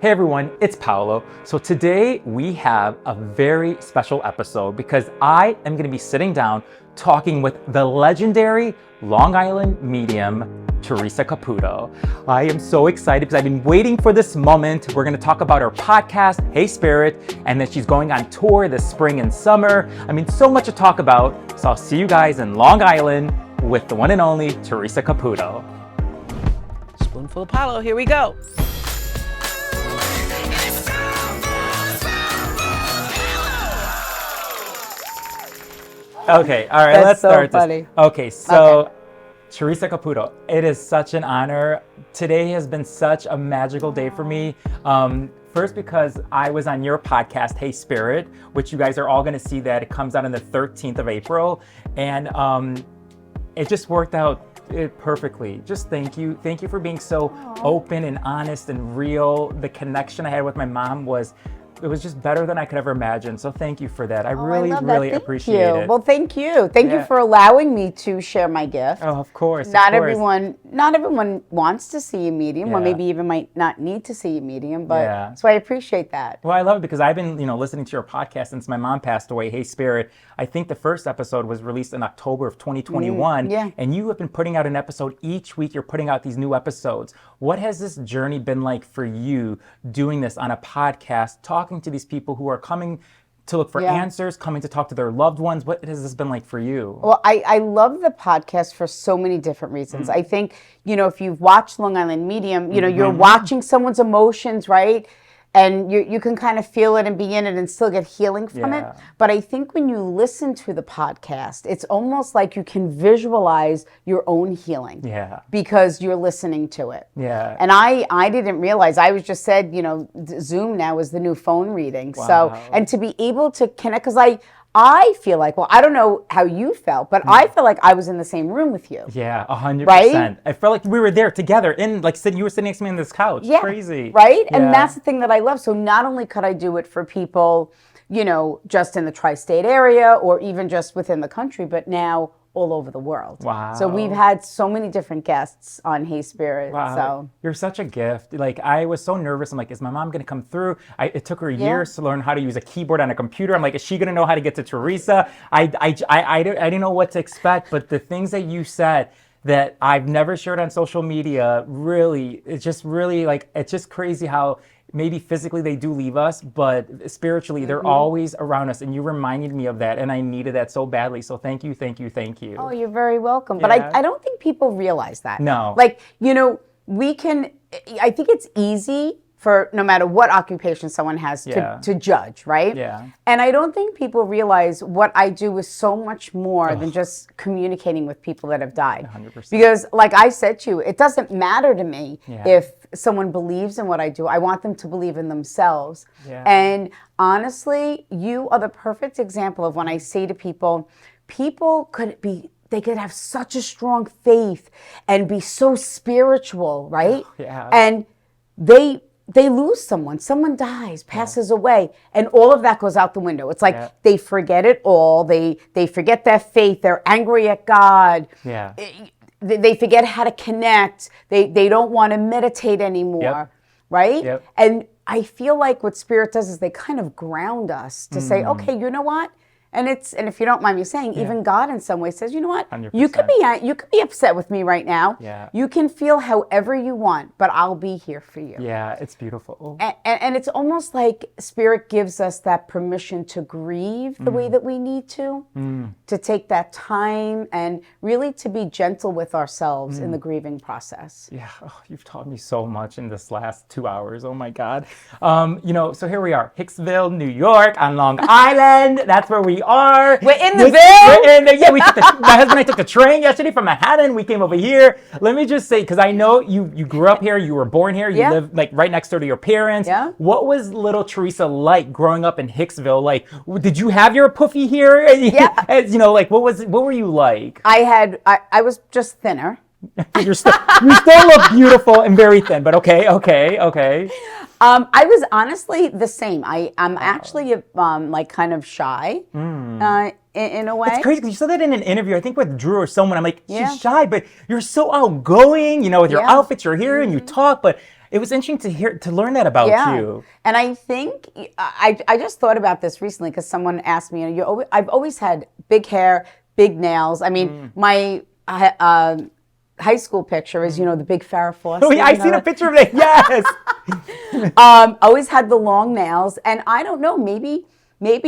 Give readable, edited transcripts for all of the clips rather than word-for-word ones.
Hey everyone, it's Paolo. So today we have a very special episode because I am going to be sitting down talking with the legendary Long Island medium, Theresa Caputo. I am so excited because I've been waiting for this moment. We're going to talk about her podcast, Hey Spirit, and that she's going on tour this spring and summer. I mean, so much to talk about. So I'll see you guys in Long Island with the one and only Theresa Caputo. Spoonful of Paolo, here we go. Okay, all right, let's start this. Okay, so Theresa Caputo, it is such an honor. Today has been such a magical day for me. First, because I was on your podcast, Hey Spirit, which you guys are all going to see that it comes out on the 13th of April. And it just worked out perfectly. Just thank you. Thank you for being so open and honest and real. The connection I had with my mom was just better than I could ever imagine. So thank you for that. I really appreciate it. Well, thank you. Thank you for allowing me to share my gift. Oh, of course. Not everyone wants to see a medium, or maybe even might not need to see a medium, but so I appreciate that. Well, I love it because I've been, listening to your podcast since my mom passed away, Hey Spirit. I think the first episode was released in October of 2021. And you have been putting out an episode each week. You're putting out these new episodes. What has this journey been like for you doing this on a podcast, talking to these people who are coming to look for answers, coming to talk to their loved ones? What has this been like for you? Well, I love the podcast for so many different reasons. I think, if you've watched Long Island Medium, you're watching someone's emotions, right? And you can kind of feel it and be in it and still get healing from it. But I think when you listen to the podcast, it's almost like you can visualize your own healing. Because you're listening to it. And I didn't realize, I was just said, Zoom now is the new phone reading. So, and to be able to connect, because I feel like, well, I don't know how you felt, but I felt like I was in the same room with you. Yeah, 100%. Right? I felt like we were there together, you were sitting next to me on this couch. Yeah, crazy. Right? Yeah. And that's the thing that I love. So not only could I do it for people, just in the tri-state area or even just within the country, but now all over the world. Wow. So we've had so many different guests on Hey Spirit. Wow. So you're such a gift. I was so nervous. I'm like, is my mom going to come through? It took her years to learn how to use a keyboard on a computer. I'm like, is she going to know how to get to Theresa? I didn't know what to expect, but the things that you said that I've never shared on social media, really, it's just crazy how maybe physically they do leave us, but spiritually they're always around us. And you reminded me of that, and I needed that so badly. So thank you. Oh, you're very welcome. But I don't think people realize that. No. I think it's easy for no matter what occupation someone has to judge, right? Yeah. And I don't think people realize what I do is so much more than just communicating with people that have died. 100%. Because like I said to you, it doesn't matter to me if someone believes in what I do. I want them to believe in themselves. Yeah. And honestly, you are the perfect example of when I say to people they could have such a strong faith and be so spiritual, right? And they lose someone dies, passes away, and all of that goes out the window. It's like they forget it all. They forget their faith. They're angry at God. They forget how to connect. They don't want to meditate anymore, right? And I feel like what Spirit does is they kind of ground us to say, okay, you know what? And if you don't mind me saying, even God in some way says, you know what? 100%. You could be upset with me right now. You can feel however you want, but I'll be here for you. Yeah, it's beautiful. And it's almost like Spirit gives us that permission to grieve the way that we need to take that time and really to be gentle with ourselves in the grieving process. Yeah, you've taught me so much in this last 2 hours. Oh my God. So here we are, Hicksville, New York, on Long Island. That's where we are. We're in the Ville. Yeah, my husband and I took the train yesterday from Manhattan. We came over here. Let me just say, because I know you grew up here, you were born here, you live right next door to your parents. Yeah. What was little Theresa like growing up in Hicksville? Did you have your puffy here? Yeah. What were you like? I was just thinner. You still look beautiful and very thin, but okay. I was honestly the same. I'm actually kind of shy in a way. It's crazy because you said that in an interview, I think with Drew or someone. I'm like, Yeah. she's shy, but you're so outgoing, with your outfits, you're here and you talk, but It was interesting to learn that about you. And I think I just thought about this recently because someone asked me, I've always had big hair, big nails. I mean, my high school picture is, the big Farrah Fawcett. Oh, yeah, I seen a picture of it. Yes. Always had the long nails, and I don't know, maybe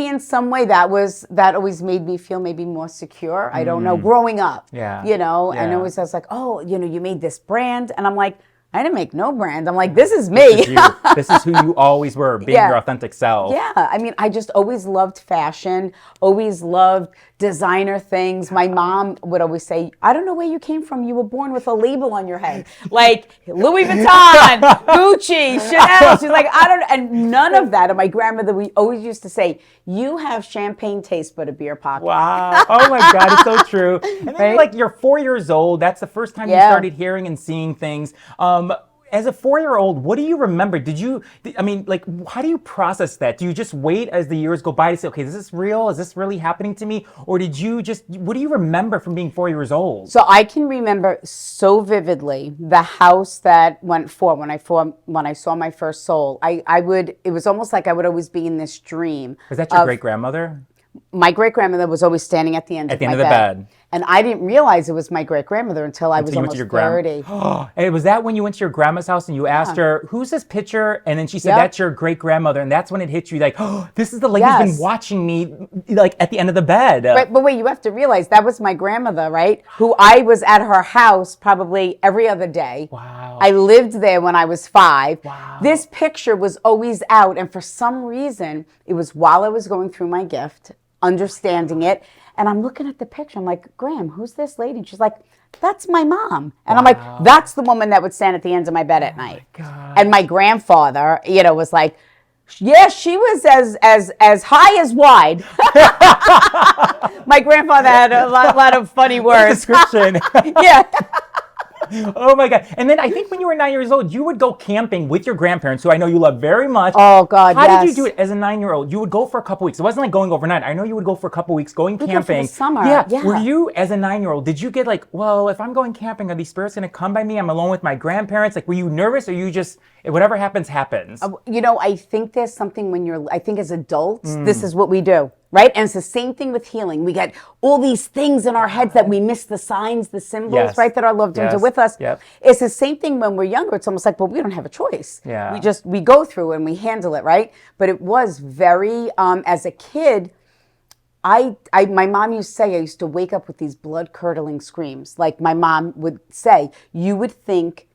in some way that always made me feel maybe more secure. I don't know. Growing up, and always I was like, oh, you made this brand, and I'm like, I didn't make no brand. I'm like, this is me. This is you. This is who you always were, being your authentic self. Yeah. I mean, I just always loved fashion, always loved designer things. My mom would always say, I don't know where you came from. You were born with a label on your head. Like Louis Vuitton, Gucci, Chanel. She's like, I don't, and none of that. And my grandmother, we always used to say, you have champagne taste but a beer pocket. Wow. Oh my God, it's so true. And then you're 4 years old. That's the first time you started hearing and seeing things. As a 4-year-old, what do you remember? How do you process that? Do you just wait as the years go by to say, okay, is this real? Is this really happening to me? Or what do you remember from being 4 years old? So I can remember so vividly the house that went for when I saw my first soul. It was almost like I would always be in this dream. Was that your great-grandmother? My great-grandmother was always standing at the end of the bed. And I didn't realize it was my great-grandmother until I was almost 30. And was that when you went to your grandma's house and you asked her, who's this picture? And then she said, that's your great-grandmother. And that's when it hit you like, oh, this is the lady who's been watching me like at the end of the bed. Right, but wait, you have to realize that was my grandmother, right? Who I was at her house probably every other day. Wow. I lived there when I was 5. Wow. This picture was always out. And for some reason, it was while I was going through my gift, understanding it. And I'm looking at the picture. I'm like, Graham, who's this lady? And she's like, that's my mom. And I'm like, that's the woman that would stand at the ends of my bed at night. God. And my grandfather, was like, yeah, she was as high as wide. My grandfather had a lot of funny words. Description. Yeah. Oh my God. And then I think when you were 9 years old, you would go camping with your grandparents, who I know you love very much. Oh God, How did you do it as a 9-year-old? You would go for a couple weeks. It wasn't like going overnight. I know you would go for a couple weeks going camping. Go for the summer. Yeah. Were you, as a 9-year-old, did you get like, well, if I'm going camping, are these spirits going to come by me? I'm alone with my grandparents. Like, were you nervous, or you just, whatever happens, happens? I think there's something I think as adults, this is what we do. Right? And it's the same thing with healing. We get all these things in our heads that we miss the signs, the symbols, right? That our loved ones are with us. Yep. It's the same thing when we're younger. It's almost like, well, we don't have a choice. Yeah. We go through and we handle it, right? But it was very, as a kid, my mom used to say, I used to wake up with these blood-curdling screams. Like my mom would say, you would think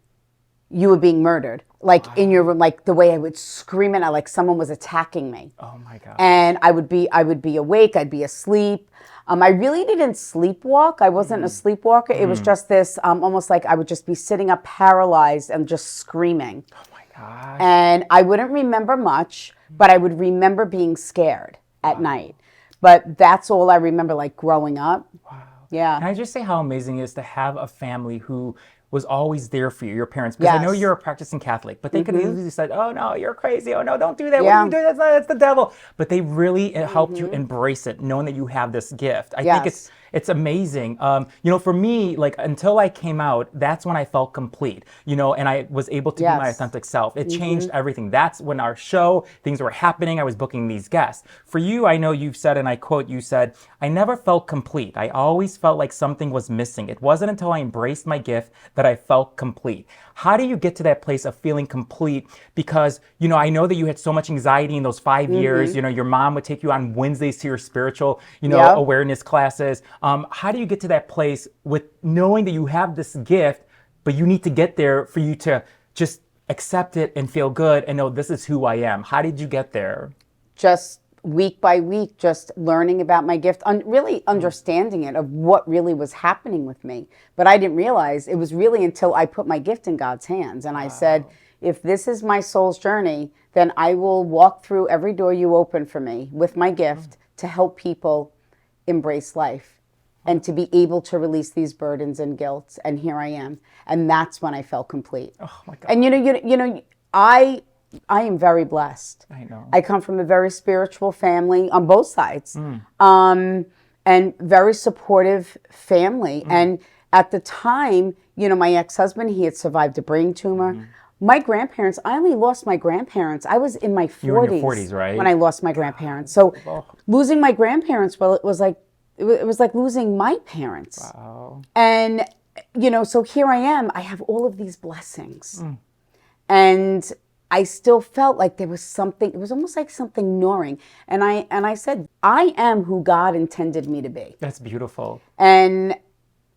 you were being murdered. Like in your room, like the way I would scream it out, like someone was attacking me. Oh my God. And I would be awake, I'd be asleep. I really didn't sleepwalk. I wasn't a sleepwalker. It was just this, almost like I would just be sitting up paralyzed and just screaming. Oh my God. And I wouldn't remember much, but I would remember being scared at night. But that's all I remember, like growing up. Wow. Yeah. Can I just say how amazing it is to have a family who was always there for you, your parents? Because I know you're a practicing Catholic, but they could have easily said, oh no, you're crazy. Oh no, don't do that. What are you doing? That's the devil. But they really helped you embrace it, knowing that you have this gift. I think it's amazing. For me, like until I came out, that's when I felt complete, and I was able to be my authentic self. It changed everything. That's when our show, things were happening. I was booking these guests. For you, I know you've said, and I quote, you said, I never felt complete. I always felt like something was missing. It wasn't until I embraced my gift that I felt complete. How do you get to that place of feeling complete? Because, I know that you had so much anxiety in those 5 years. Your mom would take you on Wednesdays to your spiritual, awareness classes. How do you get to that place with knowing that you have this gift, but you need to get there for you to just accept it and feel good and know this is who I am? How did you get there? Just week by week, just learning about my gift, really understanding it, of what really was happening with me. But I didn't realize it was really until I put my gift in God's hands. And I said, if this is my soul's journey, then I will walk through every door you open for me with my gift to help people embrace life and to be able to release these burdens and guilt. And here I am. And that's when I felt complete. Oh my God. And I am very blessed. I know. I come from a very spiritual family on both sides, and very supportive family. And at the time, my ex-husband, he had survived a brain tumor. My grandparents, I only lost my grandparents. I was in my 40s. You were in your 40s, right? When I lost my grandparents. So losing my grandparents, well, it was like losing my parents. Wow. And, so here I am. I have all of these blessings. And I still felt like there was something, it was almost like something gnawing. And I said, I am who God intended me to be. That's beautiful. And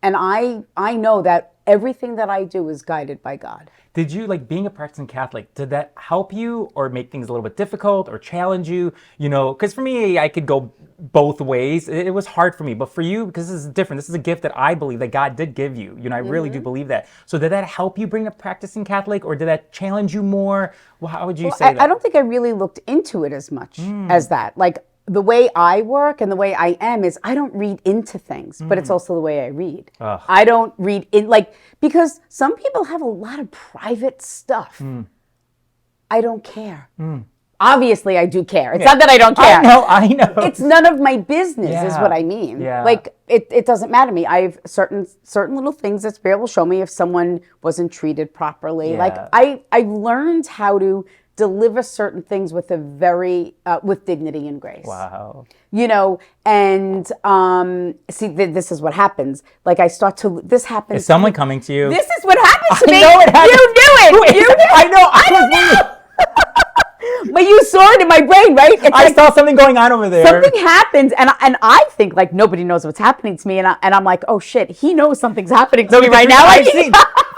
I know that everything that I do is guided by God. Did you, like, being a practicing Catholic, did that help you or make things a little bit difficult or challenge you? Because for me, I could go both ways. It was hard for me. But for you, because this is different, this is a gift that I believe that God did give you. I really do believe that. So did that help you bring a practicing Catholic, or did that challenge you more? Well, how would you say that? I don't think I really looked into it as much as that. Like, the way I work and the way I am is I don't read into things, but it's also the way I read. Ugh. I don't read in, because some people have a lot of private stuff. I don't care. Obviously, I do care. It's not that I don't care. I know. It's none of my business is what I mean. Yeah. Like, it doesn't matter to me. I have certain little things that Spirit will show me if someone wasn't treated properly. Yeah. Like, I learned how to deliver certain things with with dignity and grace. Wow. And see, this is what happens. Like, this happens. Is someone coming to you? This is what happens to me. I know it happens. You knew it. You knew it. I know. I don't know. But you saw it in my brain, right? It's I saw something going on over there. Something happens, and I think like nobody knows what's happening to me, and I'm like, oh shit, he knows something's happening to me right now.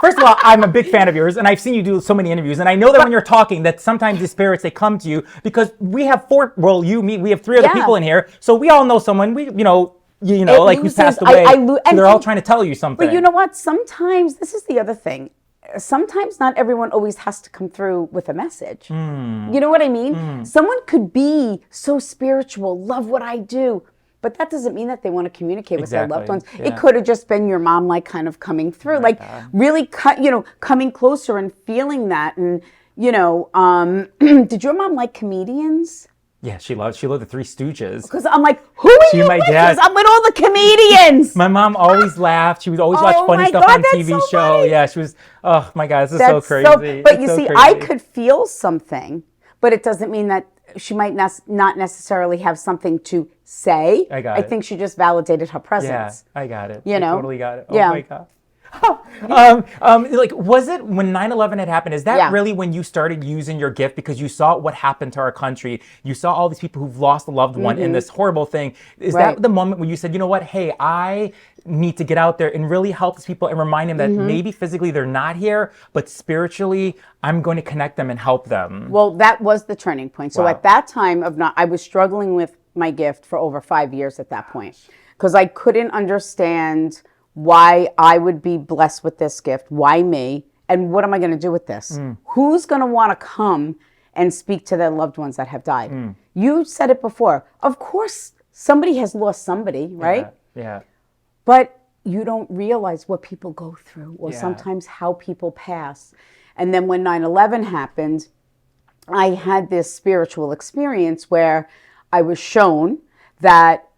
First of all, I'm a big fan of yours, and I've seen you do so many interviews, and I know that when you're talking, that sometimes the spirits, they come to you because we have we have 3 other people in here, so we all know someone, like who's passed away. So they're all trying to tell you something. But you know what? Sometimes, this is the other thing. Sometimes not everyone always has to come through with a message. You know what I mean? Someone could be so spiritual, love what I do, but that doesn't mean that they want to communicate with their loved ones. Yeah. It could have just been your mom, like, kind of coming through, really, coming closer and feeling that. And, did your mom like comedians? Yeah, she loved the Three Stooges. Because I'm like, who are you with? Because I'm with all the comedians. My mom always laughed. She would always watch funny stuff on TV show. Funny. Yeah, she was, oh my God, this is so crazy. But you see, I could feel something, but it doesn't mean that she might not necessarily have something to say. I think she just validated her presence. Yeah, I got it. I totally got it. Oh yeah. my God. Was it when 9/11 had happened? Is that really when you started using your gift because you saw what happened to our country? You saw all these people who've lost a loved one in this horrible thing. Is that the moment when you said, you know what? Hey, I need to get out there and really help these people and remind them that maybe physically they're not here, but spiritually I'm going to connect them and help them. Well, that was the turning point. So at that time I was struggling with my gift for over 5 years at that point because I couldn't understand why I would be blessed with this gift, why me, and what am I going to do with this? Who's going to want to come and speak to their loved ones that have died? You said it before. Of course, somebody has lost somebody, right? Yeah. But you don't realize what people go through or sometimes how people pass. And then when 9/11 happened, I had this spiritual experience where I was shown that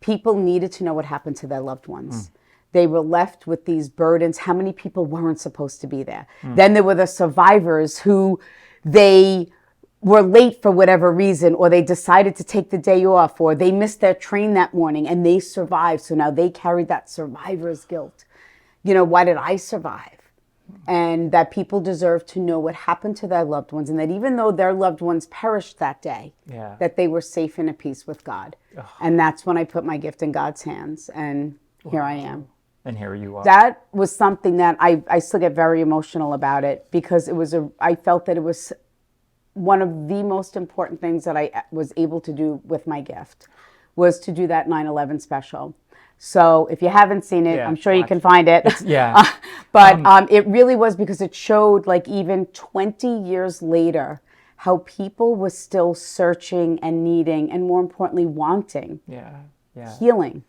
people needed to know what happened to their loved ones. They were left with these burdens. How many people weren't supposed to be there? Then there were the survivors who they were late for whatever reason, or they decided to take the day off, or they missed their train that morning and they survived. So now they carried that survivor's guilt. Why did I survive? And that people deserve to know what happened to their loved ones, and that even though their loved ones perished that day, that they were safe and at peace with God. And that's when I put my gift in God's hands, and here I am. And here you are. That was something that I still get very emotional about it because I felt that it was one of the most important things that I was able to do with my gift was to do that 9/11 special. So if you haven't seen it, I'm sure you can find it. But it really was because it showed, like, even 20 years later, how people were still searching and needing, and more importantly, wanting healing.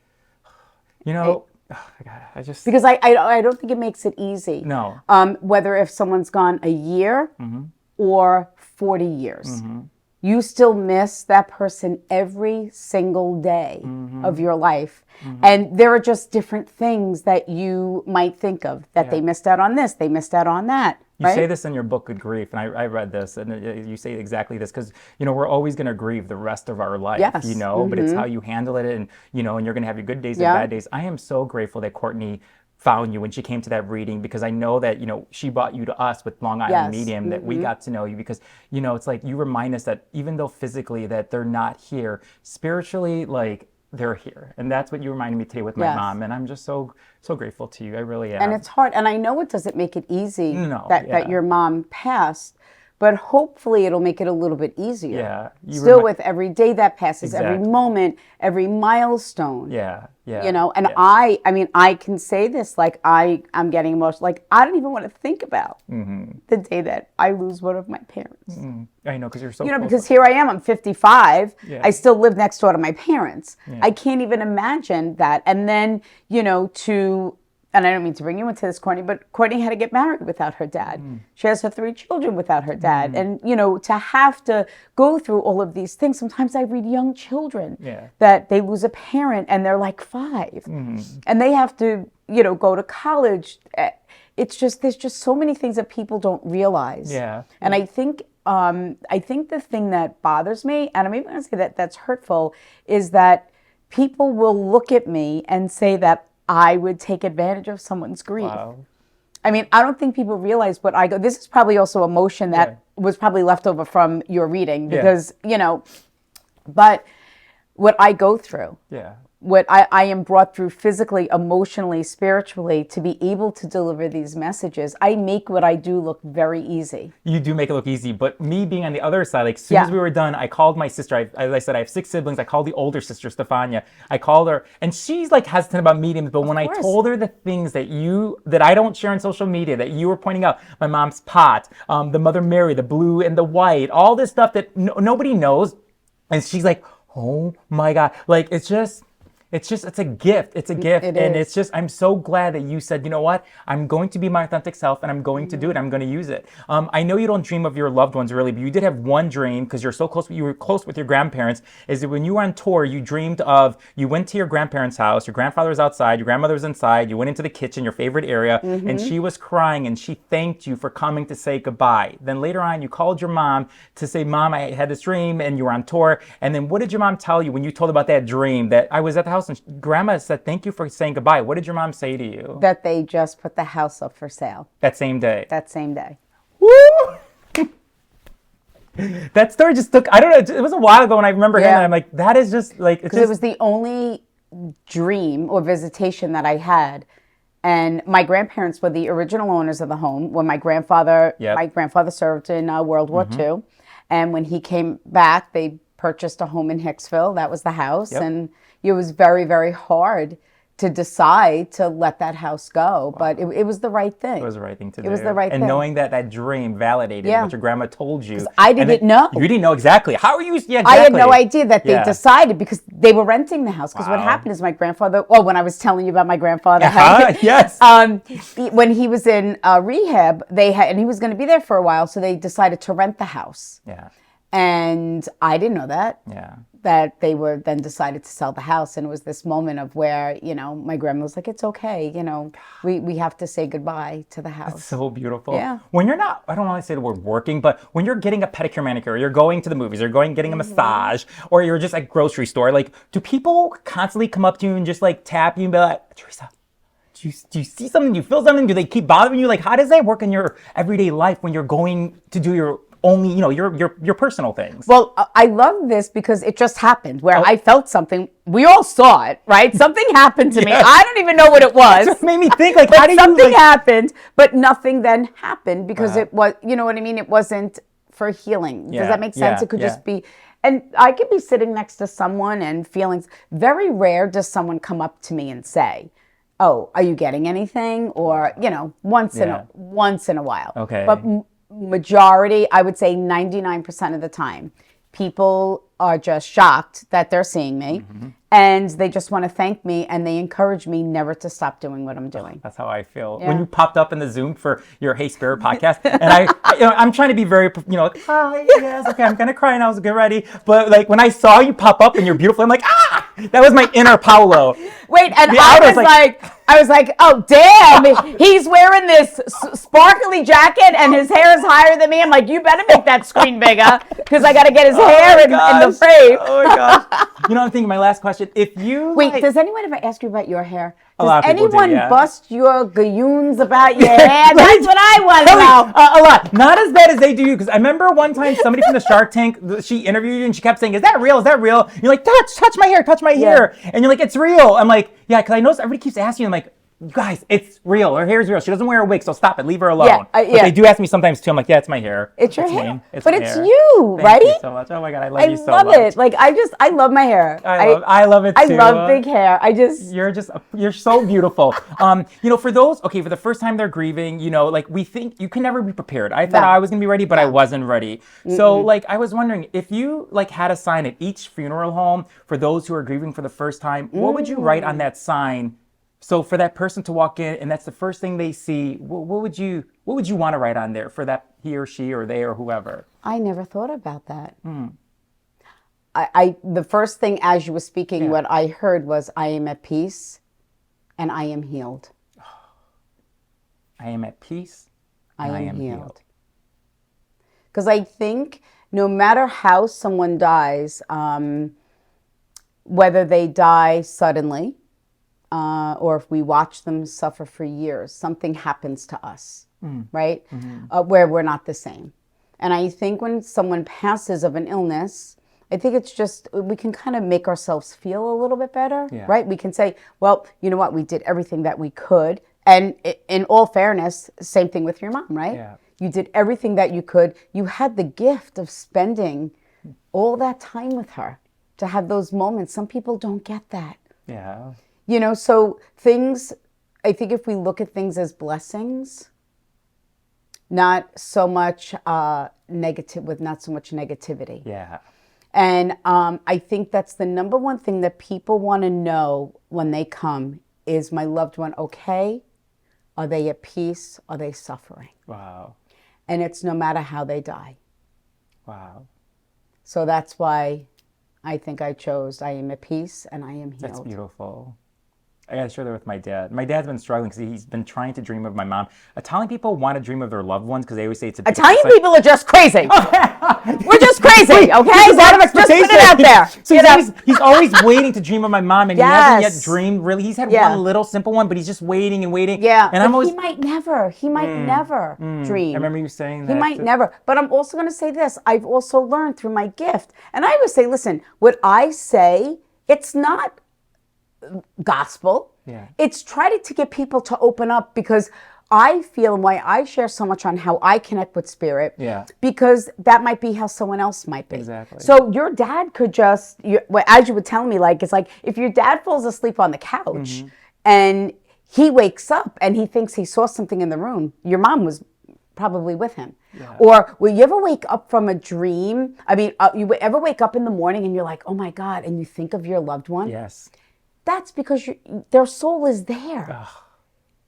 Because I don't think it makes it easy. No. Whether if someone's gone a year or 40 years. you still miss that person every single day of your life. And there are just different things that you might think of, that they missed out on this, they missed out on that. You say this in your book, Good Grief, and I read this, and you say exactly this, because, we're always going to grieve the rest of our life, Yes. but it's how you handle it, and, and you're going to have your good days and bad days. I am so grateful that Courtney found you when she came to that reading, because I know that, she brought you to us with Long Island Medium, that we got to know you, because, it's like you remind us that even though physically that they're not here, spiritually, like, they're here. And that's what you reminded me today with my mom. And I'm just so grateful to you. I really am. And it's hard. And I know it doesn't make it easy that your mom passed, but hopefully it'll make it a little bit easier. Yeah. Still with every day that passes, every moment, every milestone. Yeah. And I can say this, like I'm getting emotional. Like I don't even want to think about the day that I lose one of my parents. I know, because you're so because here I am, I'm 55. Yeah. I still live next door to my parents. Yeah. I can't even imagine that. And then, and I don't mean to bring you into this, Courtney, but Courtney had to get married without her dad. She has her 3 children without her dad. And, to have to go through all of these things, sometimes I read young children that they lose a parent and they're like 5. And they have to, go to college. It's just, there's just so many things that people don't realize. Yeah. And I think the thing that bothers me, and I'm even going to say that that's hurtful, is that people will look at me and say that I would take advantage of someone's grief. Wow. I mean, I don't think people realize what I go. This is probably also emotion that was probably left over from your reading because, but what I go through. Yeah. What I am brought through physically, emotionally, spiritually to be able to deliver these messages. I make what I do look very easy. You do make it look easy, but me being on the other side, like as soon as we were done, I called my sister. As I said, I have 6 siblings. I called the older sister, Stefania. I called her, and she's like hesitant about mediums, but when I told her the things that I don't share on social media, that you were pointing out, my mom's pot, the Mother Mary, the blue and the white, all this stuff that nobody knows, and she's like, oh my God, like it's a gift. It's a gift. It's just, I'm so glad that you said, you know what? I'm going to be my authentic self and I'm going to do it. I'm going to use it. I know you don't dream of your loved ones really, but you did have one dream because you're so close. You were close with your grandparents, is that when you were on tour, you dreamed of, you went to your grandparents' house, your grandfather was outside, your grandmother was inside, you went into the kitchen, your favorite area, and she was crying and she thanked you for coming to say goodbye. Then later on, you called your mom to say, Mom, I had this dream, and you were on tour. And then what did your mom tell you when you told about that dream, that I was at the house and Grandma said, thank you for saying goodbye? What did your mom say to you? That they just put the house up for sale. That same day? That same day. Woo! That story just took, I don't know, it was a while ago when I remember hearing that. I'm like, that is just like... Because it was the only dream or visitation that I had. And my grandparents were the original owners of the home. When my grandfather served in World War II. And when he came back, they purchased a home in Hicksville. That was the house. And it was very, very hard to decide to let that house go. But it was the right thing. It was the right thing to do. It was the right thing. And knowing that dream validated what your grandma told you. I didn't know. You didn't know exactly. How are you? Yeah, exactly. I had no idea that they decided, because they were renting the house. Because what happened is my grandfather, when I was telling you about my grandfather. Yes. When he was in rehab, and he was going to be there for a while, so they decided to rent the house. Yeah. And I didn't know that. Yeah. That they were then decided to sell the house. And it was this moment of where, my grandma was like, it's okay. We have to say goodbye to the house. It's so beautiful. Yeah. When you're not, I don't want to say the word working, but when you're getting a pedicure, manicure, you're going to the movies, you're getting a massage, or you're just at grocery store, like, do people constantly come up to you and just like tap you and be like, Theresa, do you see something? Do you feel something? Do they keep bothering you? Like, how does that work in your everyday life when you're going to do your only, your personal things? Well, I love this because it just happened where I felt something. We all saw it, right? Something happened to me. I don't even know what it was. It just made me think, like, how do you... Something happened, but nothing then happened because it was, you know what I mean? It wasn't for healing. Does that make sense? It could just be... And I could be sitting next to someone and feelings... Very rare does someone come up to me and say, oh, are you getting anything? Or, once in a while. Okay. But majority, I would say 99% of the time, people are just shocked that they're seeing me. And they just want to thank me, and they encourage me never to stop doing what I'm doing. That's how I feel. Yeah. When you popped up in the Zoom for your Hey Spirit podcast, and I'm trying to be very, hi, yes, okay, I'm gonna cry and I was get ready. But like when I saw you pop up and you're beautiful, I'm like, that was my inner Paolo. Wait, and I was like, oh damn, he's wearing this sparkly jacket and his hair is higher than me. I'm like, you better make that screen bigger because I got to get his hair in the frame. Oh my gosh. I'm thinking my last question. If you wait, does anyone ever ask you about your hair? A lot of people do, anyone bust your goons about your hair? That's what I want to know. A lot. Not as bad as they do you, because I remember one time somebody from the Shark Tank, she interviewed you and she kept saying, is that real? Is that real? You're like, touch my hair. And you're like, it's real. I'm like, yeah, because I noticed everybody keeps asking you, I'm like, you guys, it's real. Her hair is real. She doesn't wear a wig, so stop it. Leave her alone. But they do ask me sometimes too. I'm like, yeah, it's my hair. It's your hair. It's but my it's hair. you, right? Thank you so much. Oh my God, I love you so much. I love it. Like I love my hair. I love it too. I love big hair. You're so beautiful. For those, for the first time they're grieving, like we think you can never be prepared. I thought I was gonna be ready, but I wasn't ready. So like I was wondering if you like had a sign at each funeral home for those who are grieving for the first time, what would you write on that sign? So for that person to walk in and that's the first thing they see, what would you want to write on there for that he or she or they or whoever? I never thought about that. I the first thing as you were speaking, what I heard was I am at peace and I am healed. I am at peace. I am healed. Because I think no matter how someone dies, whether they die suddenly, or if we watch them suffer for years, something happens to us, right? Where we're not the same. And I think when someone passes of an illness, I think it's just, we can kind of make ourselves feel a little bit better, right? We can say, well, you know what? We did everything that we could. And in all fairness, same thing with your mom, right? Yeah. You did everything that you could. You had the gift of spending all that time with her to have those moments. Some people don't get that. Yeah. So things, I think if we look at things as blessings, not so much not so much negativity. Yeah. And I think that's the number one thing that people want to know when they come is my loved one okay? Are they at peace? Are they suffering? Wow. And it's no matter how they die. Wow. So that's why I think I chose I am at peace and I am healed. That's beautiful. I gotta share that with my dad. My dad's been struggling because he's been trying to dream of my mom. Italian people want to dream of their loved ones because they always say it's a Italian people are just crazy. We're just crazy, okay? There's a lot of Just put expectation. it out there. So he's always waiting to dream of my mom, and he hasn't yet dreamed really. He's had one little simple one, but he's just waiting and waiting. Yeah, and he might never dream. I remember you saying that. He might never. But I'm also going to say this. I've also learned through my gift. And I always say, listen, what I say, it's not gospel. Yeah. It's try to get people to open up because I feel and why I share so much on how I connect with spirit. Yeah. Because that might be how someone else might be. Exactly. So your dad could just, as you would tell me, like, it's like if your dad falls asleep on the couch and he wakes up and he thinks he saw something in the room, your mom was probably with him. Yeah. Or will you ever wake up from a dream? I mean, you ever wake up in the morning and you're like, oh my God, and you think of your loved one? Yes. That's because their soul is there.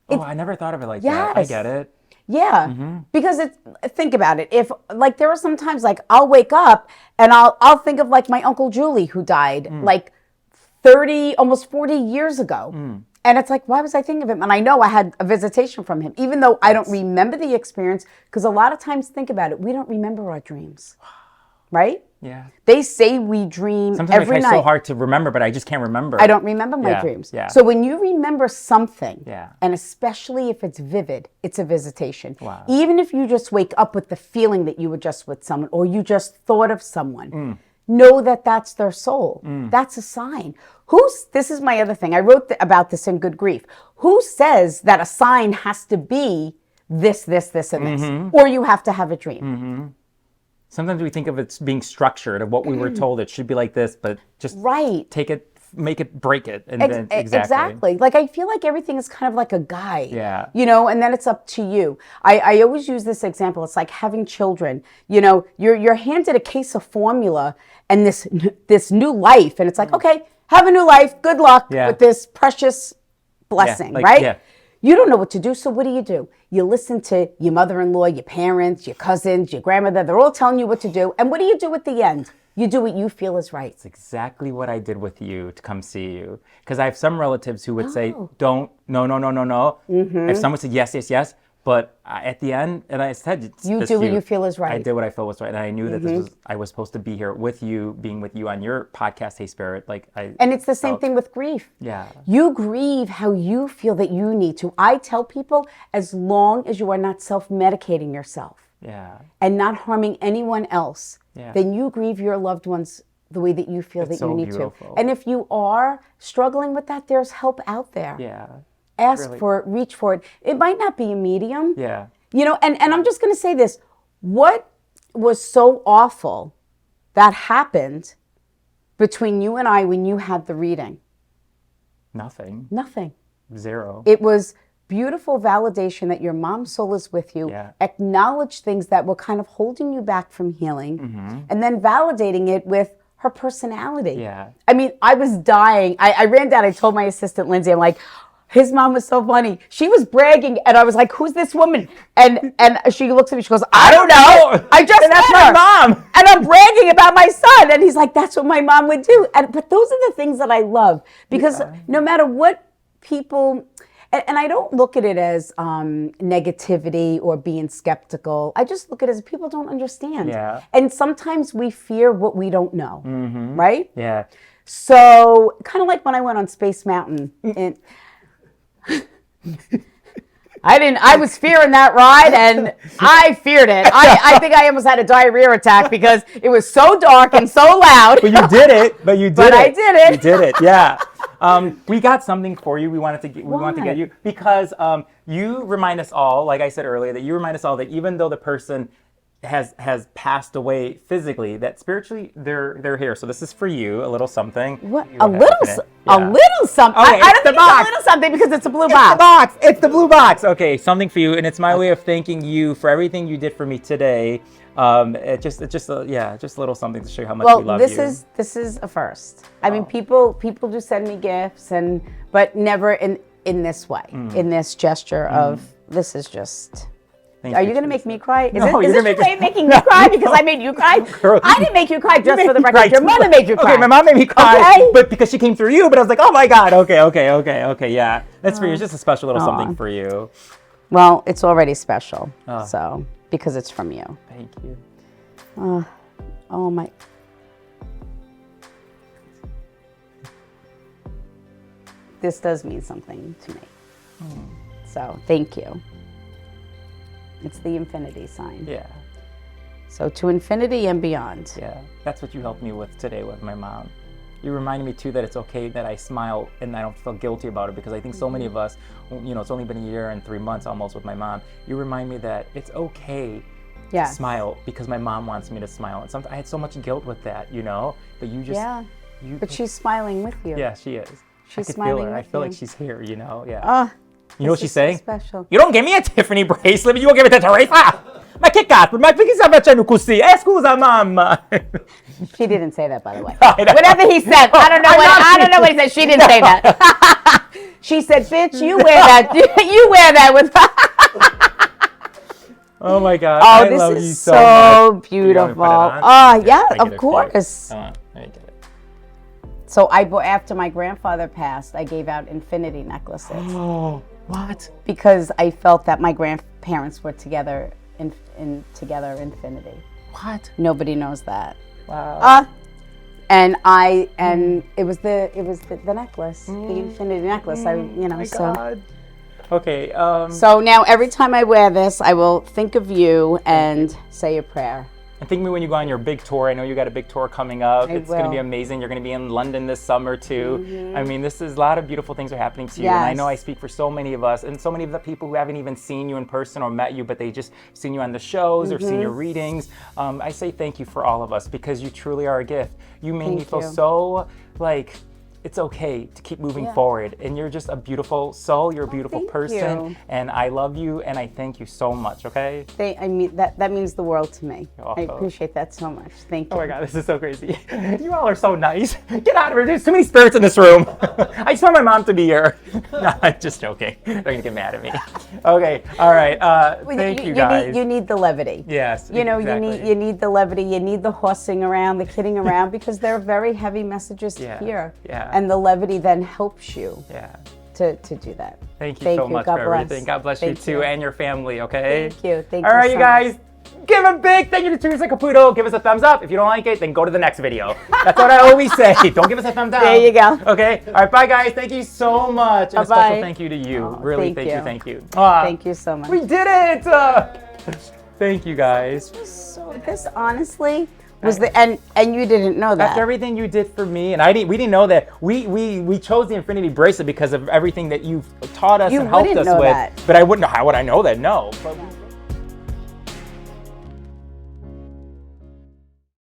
I never thought of it like that. I get it. Yeah, because think about it. If like there are some times like I'll wake up and I'll think of like my Uncle Julie who died like 30, almost 40 years ago. And it's like, why was I thinking of him? And I know I had a visitation from him, even though I don't remember the experience, because a lot of times, think about it, we don't remember our dreams, right? Yeah. They say we dream Sometimes every it's night. so hard to remember, but I just can't remember. I don't remember my dreams. Yeah. So when you remember something, Yeah. and especially if it's vivid, it's a visitation. Wow. Even if you just wake up with the feeling that you were just with someone or you just thought of someone, know that that's their soul. That's a sign. This is my other thing. I wrote about this in Good Grief. Who says that a sign has to be this, and this, or you have to have a dream? Sometimes we think of it being structured, of what we were told it should be like this, but just take it, make it, break it. And then Exactly. Like, I feel like everything is kind of like a guide. Yeah. And then it's up to you. I always use this example. It's like having children. You're handed a case of formula and this new life. And it's like, okay, have a new life. Good luck Yeah. with this precious blessing, like, right? yeah. You don't know what to do, so what do? You listen to your mother-in-law, your parents, your cousins, your grandmother. They're all telling you what to do. And what do you do at the end? You do what you feel is right. It's exactly what I did with you to come see you. Because I have some relatives who would say, don't, no. If someone said yes. But at the end, and I said, You do what you feel is right. I did what I felt was right. And I knew that I was supposed to be here with you, being with you on your podcast, Hey Spirit. And it's the same thing with grief. Yeah. You grieve how you feel that you need to. I tell people, as long as you are not self-medicating yourself and not harming anyone else, then you grieve your loved ones the way that you feel that you need to. And if you are struggling with that, there's help out there. Yeah. Ask for it, reach for it. It might not be a medium. Yeah. You know, and I'm just going to say this. What was so awful that happened between you and I when you had the reading? Nothing. Zero. It was beautiful validation that your mom's soul is with you. Acknowledge things that were kind of holding you back from healing. And then validating it with her personality. Yeah. I mean, I was dying. I ran down. I told my assistant, Lindsay, I'm like, his mom was so funny. She was bragging, and I was like, "Who's this woman?" And she looks at me. She goes, "I don't know. I just met that's her. my mom." And I'm bragging about my son." And he's like, "That's what my mom would do." But those are the things that I love because no matter what people, and I don't look at it as negativity or being skeptical. I just look at it as people don't understand. Yeah. And sometimes we fear what we don't know, right? Yeah. So kind of like when I went on Space Mountain and. I was fearing that ride and I feared it. I think I almost had a diarrhea attack because it was so dark and so loud. But you did it. But I did it. You did it. Yeah. We got something for you. We wanted to get you because you remind us all, like I said earlier, that you remind us all that even though the person has passed away physically, that spiritually they're here. So this is for you, a little something. What? A little something. Okay, I don't think it's a little something because it's a blue box. It's the blue box. Okay, something for you, and it's my way of thanking you for everything you did for me today. It's just a little something to show you how much we love you. Well, this is a first. I mean, people do send me gifts, but never in this way, in this gesture of this is just. Are you going to make me cry? Is this your way of making me cry because I made you cry? I didn't make you cry just for the record. Your mother made you cry. Okay, my mom made me cry, but because she came through you. But I was like, oh my God. Okay. Yeah, that's for you. It's just a special little something for you. Well, it's already special. So because it's from you. Thank you. Oh my. This does mean something to me. So thank you. It's the infinity sign. Yeah. So to infinity and beyond. Yeah. That's what you helped me with today with my mom. You reminded me too that it's okay that I smile and I don't feel guilty about it because I think so many of us, it's only been a year and 3 months almost with my mom. You remind me that it's okay to smile because my mom wants me to smile. And sometimes I had so much guilt with that, but you just. Yeah. But she's smiling with you. Yeah, she is. She's I smiling feel her. with I feel you. like she's here, yeah. You know what she's saying? So special. You don't give me a Tiffany bracelet, but you won't give it to Theresa. Ma che cazzo? Ma perché stai facendo così? Scusa, mamma. She didn't say that, by the way. Whatever he said, I don't know what he said. She didn't say that. She said, "Bitch, you wear that. You wear that with." Oh my God! Oh, I love this you is so much. beautiful. Yeah, of course. Let me get it. So after my grandfather passed, I gave out infinity necklaces. Oh, what? Because I felt that my grandparents were together in infinity. What? Nobody knows that. Wow. And it was the necklace, the infinity necklace. God. Okay. So now every time I wear this, I will think of you and say a prayer. And think of me when you go on your big tour. I know you got a big tour coming up. It's going to be amazing. You're going to be in London this summer too. I mean, this is a lot of beautiful things are happening to you. And I know I speak for so many of us and so many of the people who haven't even seen you in person or met you, but they just seen you on the shows or seen your readings. I say thank you for all of us because you truly are a gift. You made me feel so it's okay to keep moving forward. And you're just a beautiful soul. You're a beautiful person. You. And I love you. And I thank you so much. Okay. I mean, that means the world to me. Oh. I appreciate that so much. Thank you. Oh my God, this is so crazy. You all are so nice. Get out of here. There's too many spirits in this room. I just want my mom to be here. No, I'm just joking. They're going to get mad at me. Okay. All right. Thank you guys. You need the levity. Yes. You know, exactly. you need the levity. You need the horsing around, the kidding around, because they're very heavy messages to hear. Yeah. And the levity then helps you to do that. Thank you so much God for bless. everything. God bless you too and your family, okay? Thank you. Thank All you right, so you guys. much. Give a big thank you to Theresa Caputo. Give us a thumbs up. If you don't like it, then go to the next video. That's what I always say. Don't give us a thumbs down. There you go. Okay. All right. Bye, guys. Thank you so much. And a Bye-bye. special thank you to you. Really, thank you. Thank you. Thank you so much. We did it. Thank you, guys. So this honestly was and you didn't know that. After everything you did for me, and we didn't know that. We chose the Infinity Bracelet because of everything that you've taught us and helped us with. That. But I wouldn't know. How would I know that? No. But